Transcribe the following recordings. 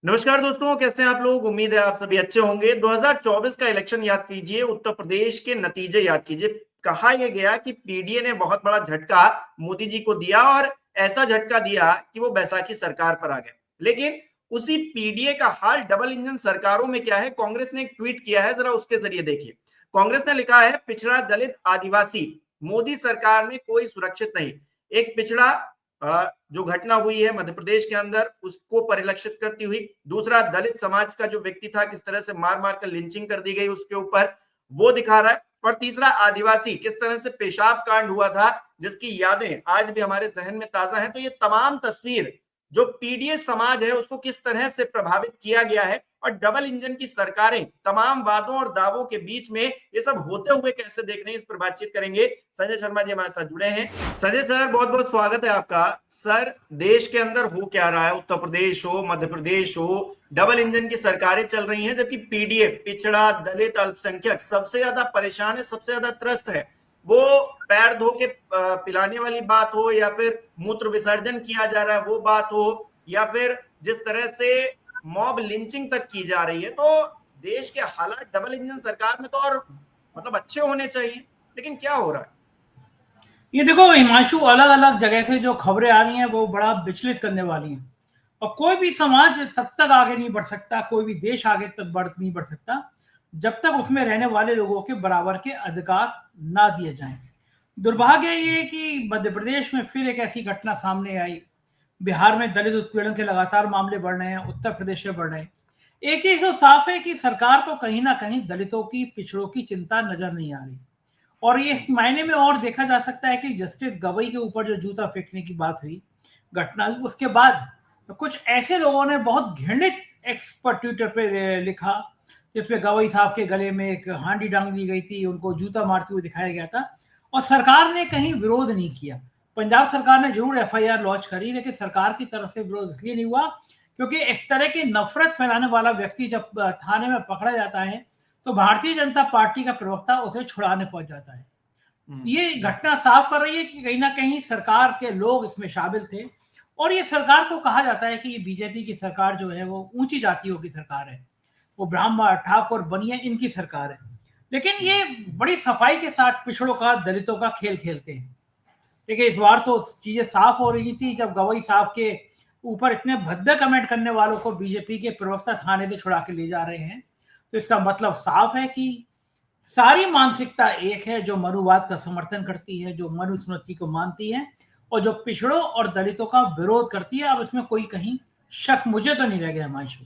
नमस्कार दोस्तों, कैसे हैं आप लोग। उम्मीद है आप सभी अच्छे होंगे। 2024 का इलेक्शन याद कीजिए, उत्तर प्रदेश के नतीजे याद कीजिए। कहा यह गया कि पीडीए ने बहुत बड़ा झटका मोदी जी को दिया और ऐसा झटका दिया कि वो बैसाखी सरकार पर आ गए। लेकिन उसी पीडीए का हाल डबल इंजन सरकारों में क्या है, कांग्रेस ने एक ट्वीट किया है, जरा उसके जरिए देखिए। कांग्रेस ने लिखा है, पिछड़ा, दलित, आदिवासी, मोदी सरकार में कोई सुरक्षित नहीं। एक पिछड़ा जो घटना हुई है मध्य प्रदेश के अंदर उसको परिलक्षित करती हुई, दूसरा दलित समाज का जो व्यक्ति था किस तरह से मार मार कर लिंचिंग कर दी गई उसके ऊपर वो दिखा रहा है, और तीसरा आदिवासी, किस तरह से पेशाब कांड हुआ था जिसकी यादें आज भी हमारे जहन में ताजा है। तो ये तमाम तस्वीर जो पीडीए समाज है उसको किस तरह से प्रभावित किया गया है, और डबल इंजन की सरकारें तमाम वादों और दावों के बीच में ये सब होते हुए कैसे देख रहे हैं, इस पर बातचीत करेंगे। संजय शर्मा जी हमारे साथ जुड़े हैं। संजय सर, बहुत बहुत स्वागत है आपका। सर, देश के अंदर हो क्या रहा है, उत्तर प्रदेश हो, मध्य प्रदेश हो, डबल इंजन की सरकारें चल रही हैं, जबकि पीडीए, पिछड़ा, दलित, अल्पसंख्यक सबसे ज्यादा परेशान है, सबसे ज्यादा त्रस्त है। वो पैर धो के पिलाने वाली बात हो, या फिर मूत्र विसर्जन किया जा रहा है वो बात हो, या फिर जिस तरह से मॉब लिंचिंग तक की जा रही है, तो देश के हालात डबल इंजन सरकार में तो और मतलब अच्छे होने चाहिए, लेकिन क्या हो रहा है। ये देखो हिमांशु, अलग अलग जगह से जो खबरें आ रही हैं वो बड़ा विचलित करने वाली हैं। और कोई भी समाज तब तक आगे नहीं बढ़ सकता, कोई भी देश आगे तक नहीं बढ़ सकता जब तक उसमें रहने वाले लोगों के बराबर के अधिकार ना दिए जाएं। दुर्भाग्य ये है कि मध्य प्रदेश में फिर एक ऐसी घटना सामने आई। बिहार में दलित उत्पीड़न के लगातार मामले बढ़ रहे हैं, उत्तर प्रदेश में बढ़ रहे हैं। एक चीज तो साफ है कि सरकार को कहीं ना कहीं दलितों की, पिछड़ों की चिंता नजर नहीं आ रही। और ये इस मायने में और देखा जा सकता है कि जस्टिस गवई के ऊपर जो जूता फेंकने की बात हुई, घटना हुई, उसके बाद कुछ ऐसे लोगों ने बहुत घृणित एक्स पर ट्विटर पे लिखा, जिसमें गवई साहब के गले में एक हांडी डांग दी गई थी, उनको जूता मारते हुए दिखाया गया था। और सरकार ने कहीं विरोध नहीं किया। पंजाब सरकार ने जरूर एफआईआर लॉन्च करी, लेकिन सरकार की तरफ से विरोध इसलिए नहीं हुआ क्योंकि इस तरह की नफरत फैलाने वाला व्यक्ति जब थाने में पकड़ा जाता है तो भारतीय जनता पार्टी का प्रवक्ता उसे छुड़ाने पहुंच जाता है। ये घटना साफ कर रही है कि कहीं ना कहीं सरकार के लोग इसमें शामिल थे। और ये सरकार को कहा जाता है कि ये बीजेपी की सरकार जो है वो ऊंची जातियों की सरकार है, वो ब्राह्मण, ठाकुर, बनिया इनकी सरकार है। लेकिन ये बड़ी सफाई के साथ पिछड़ों का, दलितों का खेल खेलते हैं। देखिए, इस बार तो चीजें साफ हो रही थी जब गवई साहब के ऊपर इतने भद्दे कमेंट करने वालों को बीजेपी के प्रवक्ता थाने से छुड़ा के ले जा रहे हैं। तो इसका मतलब साफ है कि सारी मानसिकता एक है, जो मनुवाद का समर्थन करती है, जो मनुस्मृति को मानती है, और जो पिछड़ों और दलितों का विरोध करती है। अब इसमें कोई कहीं शक मुझे तो नहीं रह गया हिमांशु।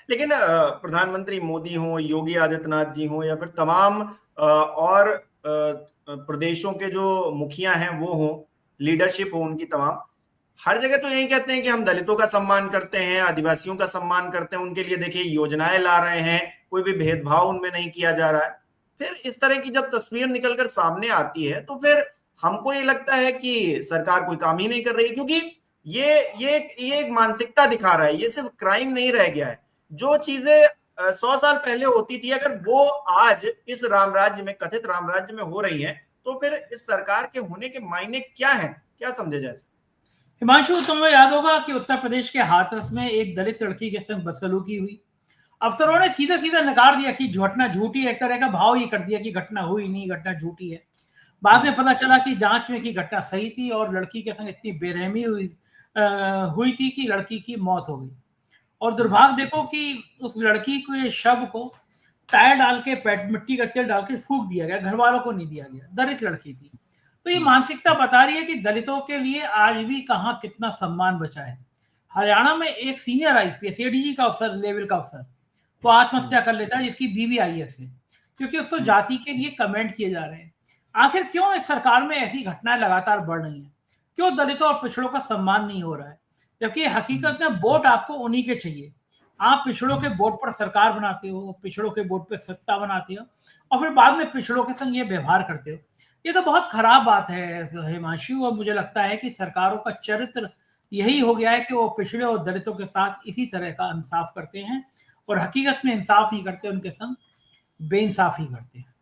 लेकिन प्रधानमंत्री मोदी हो, योगी आदित्यनाथ जी हो, या फिर तमाम और प्रदेशों के जो मुखिया हैं वो हो, लीडरशिप हो उनकी, तमाम हर जगह तो यही कहते हैं कि हम दलितों का सम्मान करते हैं, आदिवासियों का सम्मान करते हैं, उनके लिए देखिए योजनाएं ला रहे हैं, कोई भी भेदभाव उनमें नहीं किया जा रहा है। फिर इस तरह की जब तस्वीर निकलकर सामने आती है तो फिर हमको ये लगता है कि सरकार कोई काम ही नहीं कर रही है, क्योंकि ये एक मानसिकता दिखा रहा है, ये सिर्फ क्राइम नहीं रह गया है। जो चीजें 100 साल पहले होती थी, अगर वो आज इस राम राज्य में, कथित राम राज्य में हो रही है, तो फिर इस सरकार के होने के मायने क्या है, क्या समझे जाए। हिमांशु, तुम्हें याद होगा कि उत्तर प्रदेश के हाथरस में एक दलित लड़की के संग बदसलूकी हुई। अफसरों ने सीधा सीधा नकार दिया कि घटना झूठी है, एक तरह का भाव ये कर दिया कि घटना हुई नहीं, घटना झूठी है। बाद में पता चला कि जांच में की घटना सही थी और लड़की के संग इतनी बेरहमी हुई थी कि लड़की की मौत हो गई। और दुर्भाग्य देखो कि उस लड़की के शव को टायर डाल के, पेट मिट्टी का तेल डाल के फूंक दिया गया, घर वालों को नहीं दिया गया। दलित लड़की थी। तो ये मानसिकता बता रही है कि दलितों के लिए आज भी कहाँ कितना सम्मान बचा है। हरियाणा में एक सीनियर आईपीएस, एडीजी का अफसर, लेवल का अफसर, वो आत्महत्या कर लेता है जिसकी बीवी आईएएस है, क्योंकि उसको जाति के लिए कमेंट किए जा रहे हैं। आखिर क्यों इस सरकार में ऐसी घटनाएं लगातार बढ़ रही हैं? क्यों दलितों और पिछड़ों का सम्मान नहीं हो रहा है? जबकि हकीकत में वोट आपको उन्हीं के चाहिए। आप पिछड़ों के वोट पर सरकार बनाते हो, पिछड़ों के वोट पर सत्ता बनाते हो, और फिर बाद में पिछड़ों के संग ये व्यवहार करते हो। ये तो बहुत खराब बात है हिमांशु, और मुझे लगता है कि सरकारों का चरित्र यही हो गया है कि वो पिछड़े और दलितों के साथ इसी तरह का इंसाफ करते हैं, और हकीकत में इंसाफ नहीं करते, उनके संग बेइंसाफी करते हैं।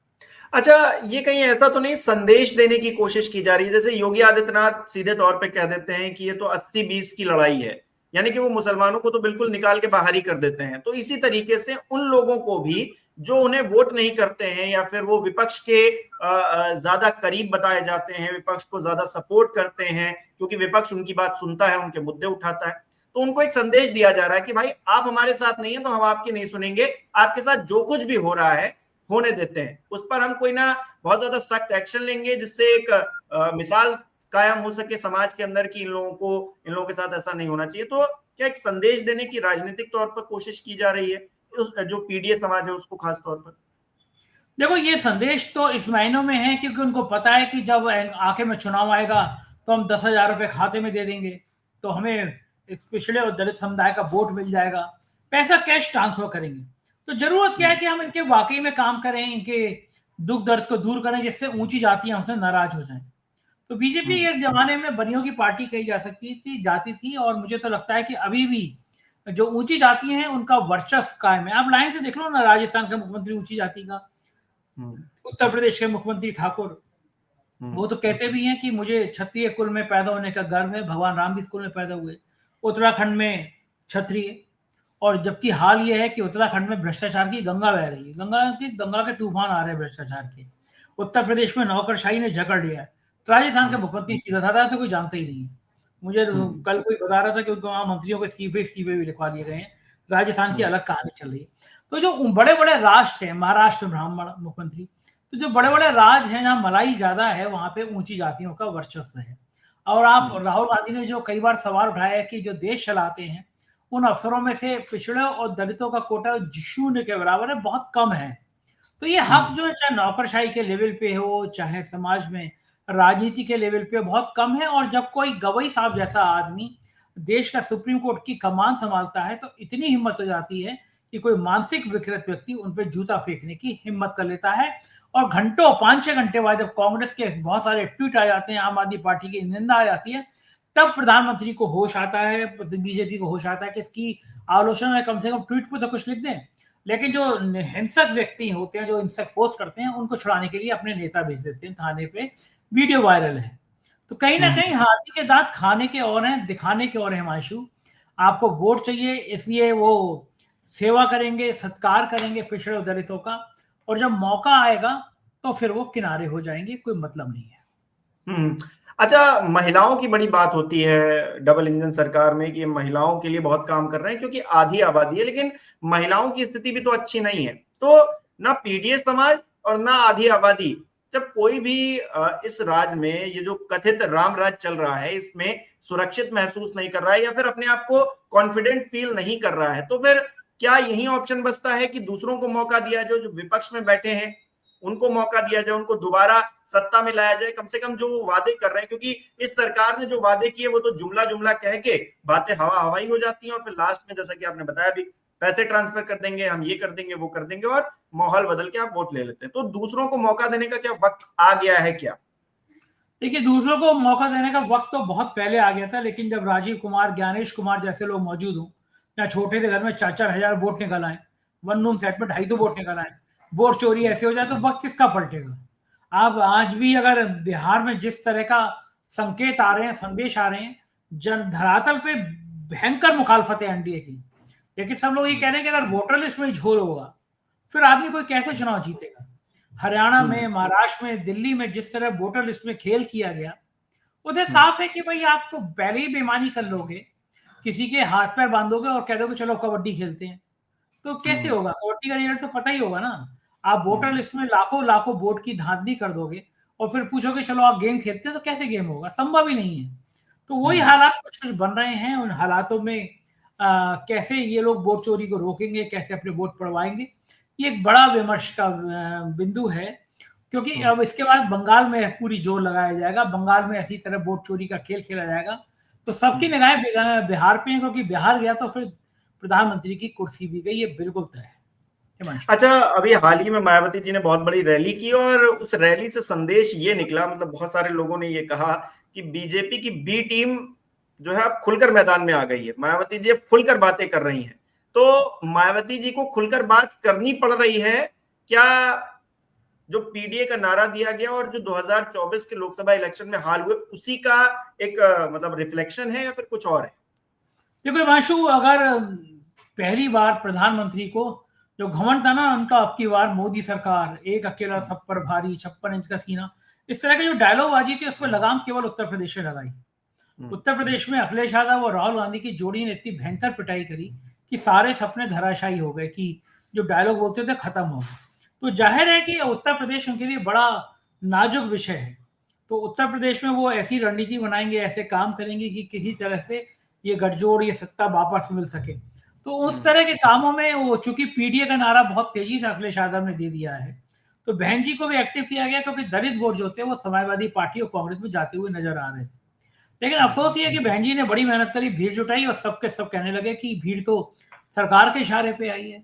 अच्छा, ये कहीं ऐसा तो नहीं संदेश देने की कोशिश की जा रही है, जैसे योगी आदित्यनाथ सीधे तौर पे कह देते हैं कि ये तो 80-20 की लड़ाई है, यानी कि वो मुसलमानों को तो बिल्कुल निकाल के बाहर ही कर देते हैं। तो इसी तरीके से उन लोगों को भी जो उन्हें वोट नहीं करते हैं या फिर वो विपक्ष के ज्यादा करीब बताए जाते हैं, विपक्ष को ज्यादा सपोर्ट करते हैं क्योंकि विपक्ष उनकी बात सुनता है, उनके मुद्दे उठाता है, तो उनको एक संदेश दिया जा रहा है कि भाई आप हमारे साथ नहीं है तो हम आपकी नहीं सुनेंगे, आपके साथ जो कुछ भी हो रहा है होने देते हैं, उस पर हम कोई ना बहुत ज्यादा सख्त एक्शन लेंगे जिससे एक मिसाल कायम हो सके समाज के अंदर कि इन लोगों के साथ ऐसा नहीं होना चाहिए। तो क्या एक संदेश देने की राजनीतिक तौर पर कोशिश की जा रही है जो पीडीए समाज है उसको खास तौर पर? देखो, ये संदेश तो इस महीनों में है क्योंकि उनको पता है कि जब आखिर में चुनाव आएगा तो हम 10,000 रुपए खाते में दे देंगे, तो हमें इस पिछड़े और दलित समुदाय का वोट मिल जाएगा, पैसा कैश ट्रांसफर करेंगे। तो जरूरत क्या है कि हम इनके वाकई में काम करें, इनके दुख दर्द को दूर करें जिससे ऊंची जातियां हमसे नाराज हो जाएं। तो बीजेपी एक जमाने में बनियों की पार्टी कही जाती थी, और मुझे तो लगता है कि अभी भी जो ऊंची जाति हैं उनका वर्चस्व कायम है। आप लाइन से देख लो ना, राजस्थान का मुख्यमंत्री ऊंची जाति का, उत्तर प्रदेश के मुख्यमंत्री ठाकुर, वो तो कहते भी हैं कि मुझे क्षत्रिय कुल में पैदा होने का गर्व है, भगवान राम भी इस कुल में पैदा हुए। उत्तराखंड में क्षत्रिय, और जबकि हाल ये है कि उत्तराखंड में भ्रष्टाचार की गंगा बह रही है, गंगा के तूफान आ रहे हैं भ्रष्टाचार के। उत्तर प्रदेश में नौकरशाही ने जकड़ लिया है। राजस्थान के मुख्यमंत्री सीधा साधा से कोई जानता ही नहीं है। मुझे कल कोई बता रहा था कि उनको वहां मंत्रियों के सीवे भी लिखवा दिए गए हैं। राजस्थान की अलग कहानी चल रही है। तो जो बड़े बड़े राष्ट्र हैं, महाराष्ट्र ब्राह्मण मुख्यमंत्री, तो जो बड़े बड़े राज हैं जहाँ मलाई ज्यादा है वहां पे ऊंची जातियों का वर्चस्व है। और आप राहुल गांधी ने जो कई बार सवाल उठाया है कि जो देश चलाते हैं उन अफसरों में से पिछड़े और दलितों का कोटा शून्य के बराबर है, बहुत कम है। तो ये हक जो है चाहे नौकरशाही के लेवल पे हो चाहे समाज में राजनीति के लेवल पे बहुत कम है। और जब कोई गवई साहब जैसा आदमी देश का सुप्रीम कोर्ट की कमान संभालता है तो इतनी हिम्मत हो जाती है कि कोई मानसिक विकृत व्यक्ति उन पर जूता फेंकने की हिम्मत कर लेता है। और घंटों 5-6 घंटे बाद जब कांग्रेस के बहुत सारे ट्वीट आ जाते हैं, आम आदमी पार्टी की निंदा आ जाती है, तब प्रधानमंत्री को होश आता है, बीजेपी को होश आता है कि इसकी आलोचना में कम से कम ट्वीट पे तो कुछ लिख दें। लेकिन जो हिंसक व्यक्ति होते हैं, जो हिंसक पोस्ट करते हैं, उनको छुड़ाने के लिए अपने नेता भेज देते हैं थाने पे, वीडियो वायरल है। तो कहीं ना कहीं हाथी के दांत खाने के और हैं, दिखाने के और हैं। हिमांशु, आपको वोट चाहिए इसलिए वो सेवा करेंगे, सत्कार करेंगे पिछड़े और दलितों का, और जब मौका आएगा तो फिर वो किनारे हो जाएंगे, कोई मतलब नहीं है। अच्छा, महिलाओं की बड़ी बात होती है डबल इंजन सरकार में कि महिलाओं के लिए बहुत काम कर रहे हैं क्योंकि आधी आबादी है, लेकिन महिलाओं की स्थिति भी तो अच्छी नहीं है। तो ना पीडीए समाज और ना आधी आबादी, जब कोई भी इस राज में ये जो कथित राम राज चल रहा है इसमें सुरक्षित महसूस नहीं कर रहा है या फिर अपने आप को कॉन्फिडेंट फील नहीं कर रहा है, तो फिर क्या यही ऑप्शन बचता है कि दूसरों को मौका दिया जाए, जो विपक्ष में बैठे हैं उनको मौका दिया जाए, उनको दोबारा सत्ता में लाया जाए, कम से कम जो वो वादे कर रहे हैं, क्योंकि इस सरकार ने जो वादे किए वो तो जुमला जुमला कह के बातें हवा हवाई हो जाती हैं और फिर लास्ट में जैसा कि आपने बताया भी पैसे ट्रांसफर कर देंगे, हम ये कर देंगे वो कर देंगे और माहौल बदल के आप वोट ले लेते हैं। तो दूसरों को मौका देने का क्या वक्त आ गया है क्या? देखिए, दूसरों को मौका देने का वक्त तो बहुत पहले आ गया था, लेकिन जब राजीव कुमार, ज्ञानेश कुमार जैसे लोग मौजूद हों, या छोटे से घर में 4-4 हजार वोट निकल आए, वन रूम सेट में 250 वोट निकल आए, वोट चोरी ऐसे हो जाए तो वक्त किसका पलटेगा? आप आज भी अगर बिहार में जिस तरह का संकेत आ रहे हैं, संदेश आ रहे हैं, जन धरातल पे भयंकर मुखालफत है एनडीए की, लेकिन सब लोग ये कह रहे हैं कि अगर वोटर लिस्ट में झोल होगा फिर आदमी कोई कैसे चुनाव जीतेगा? हरियाणा में, महाराष्ट्र में, दिल्ली में जिस तरह वोटर लिस्ट में खेल किया गया, उधर साफ है कि भाई आप तो पहले ही बेईमानी कर लोगे, किसी के हाथ पैर बांधोगे और कह दोगे चलो कबड्डी खेलते हैं, तो कैसे होगा? कबड्डी का रिजल्ट तो पता ही होगा ना। आप वोटर लिस्ट में लाखों लाखों वोट की धांधली कर दोगे और फिर पूछोगे चलो आप गेम खेलते हैं, तो कैसे गेम होगा? संभव ही नहीं है। तो वही हालात कुछ कुछ बन रहे हैं। उन हालातों में कैसे ये लोग वोट चोरी को रोकेंगे, कैसे अपने वोट पड़वाएंगे, ये एक बड़ा विमर्श का बिंदु है, क्योंकि अब इसके बाद बंगाल में पूरी जोर लगाया जाएगा, बंगाल में ऐसी तरह वोट चोरी का खेल खेला जाएगा, तो सबकी निगाहें बिहार पे हैं, क्योंकि बिहार गया तो फिर प्रधानमंत्री की कुर्सी भी गई, ये बिल्कुल तय है। अच्छा, अभी हाल ही में मायावती जी ने बहुत बड़ी रैली की और उस रैली से संदेश ये निकला, मतलब बहुत सारे लोगों ने ये कहा कि बीजेपी की बी टीम जो है अब खुलकर मैदान में आ गई है, मायावती जी अब खुलकर बातें कर रही हैं। तो मायावती जी को खुलकर बात करनी पड़ रही है क्या? जो पीडीए का नारा दिया गया और जो 2024 के लोकसभा इलेक्शन में हाल हुए उसी का एक मतलब रिफ्लेक्शन है या फिर कुछ और है? देखो हिमांशु, अगर पहली बार प्रधानमंत्री को जो घमंड था ना उनका, अब की बार मोदी सरकार एक अकेला सब पर भारी, 56 इंच का सीना, इस तरह के जो डायलॉग बाजी थी उस पर लगाम केवल उत्तर प्रदेश में लगाई। उत्तर प्रदेश में अखिलेश यादव और राहुल गांधी की जोड़ी ने इतनी भयंकर पिटाई करी कि सारे सपने धराशायी हो गए, कि जो डायलॉग बोलते थे खत्म हो गए। तो जाहिर है कि उत्तर प्रदेश उनके लिए बड़ा नाजुक विषय है। तो उत्तर प्रदेश में वो ऐसी रणनीति बनाएंगे, ऐसे काम करेंगे कि किसी तरह से ये गठजोड़, ये सत्ता वापस मिल सके। तो उस तरह के कामों में वो, चूंकि पीडीए का नारा बहुत तेजी से अखिलेश यादव ने दे दिया है, तो बहन जी को भी एक्टिव किया गया, क्योंकि दलित वोट जो थे वो समाजवादी पार्टी और कांग्रेस में जाते हुए नजर आ रहे थे। लेकिन अफसोस ये है कि बहन जी ने बड़ी मेहनत करी, भीड़ जुटाई, और सबके सब कहने लगे कि भीड़ तो सरकार के इशारे पे आई है।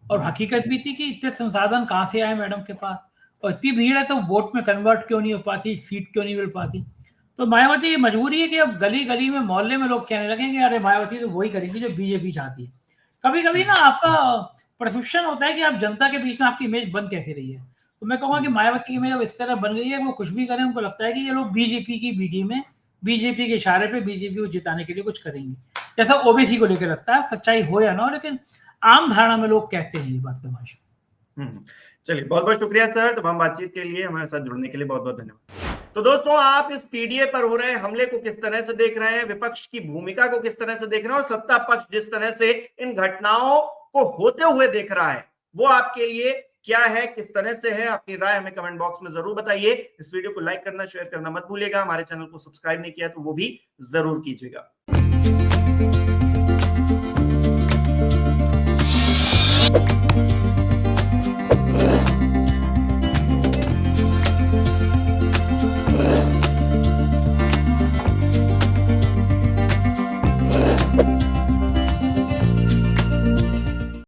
और हकीकत भी थी कि इतने संसाधन कहाँ से आए मैडम के पास, और इतनी भीड़ है तो वोट में कन्वर्ट क्यों नहीं हो पाती, सीट क्यों नहीं मिल पाती। तो मायावती की मजबूरी है कि अब गली गली में, मोहल्ले में लोग कहने लगे कि अरे मायावती तो वही करेंगी जो बीजेपी चाहती है। कभी कभी ना आपका परसेप्शन होता है कि आप जनता के बीच में आपकी इमेज बन कैसे रही है। तो मैं कहूँगा कि मायावती की इमेज अब इस तरह बन गई है, वो कुछ भी करें उनको लगता है कि ये लोग बीजेपी की बीडी में, बीजेपी के इशारे पे बीजेपी को जिताने के लिए कुछ करेंगे, जैसा ओबीसी को लेकर लगता है। सच्चाई हो या ना हो, लेकिन आम धारणा में लोग कहते हैं ये बात का। चलिए, बहुत बहुत शुक्रिया सर तमाम बातचीत के लिए, हमारे साथ जुड़ने के लिए बहुत बहुत धन्यवाद। तो दोस्तों, आप इस पीडीए पर हो रहे हमले को किस तरह से देख रहे हैं, विपक्ष की भूमिका को किस तरह से देख रहे हैं, और सत्ता पक्ष जिस तरह से इन घटनाओं को होते हुए देख रहा है, वो आपके लिए क्या है, किस तरह से है? अपनी राय हमें कमेंट बॉक्स में जरूर बताइए। इस वीडियो को लाइक करना, शेयर करना मत भूलिएगा। हमारे चैनल को सब्सक्राइब नहीं किया तो वो भी जरूर कीजिएगा।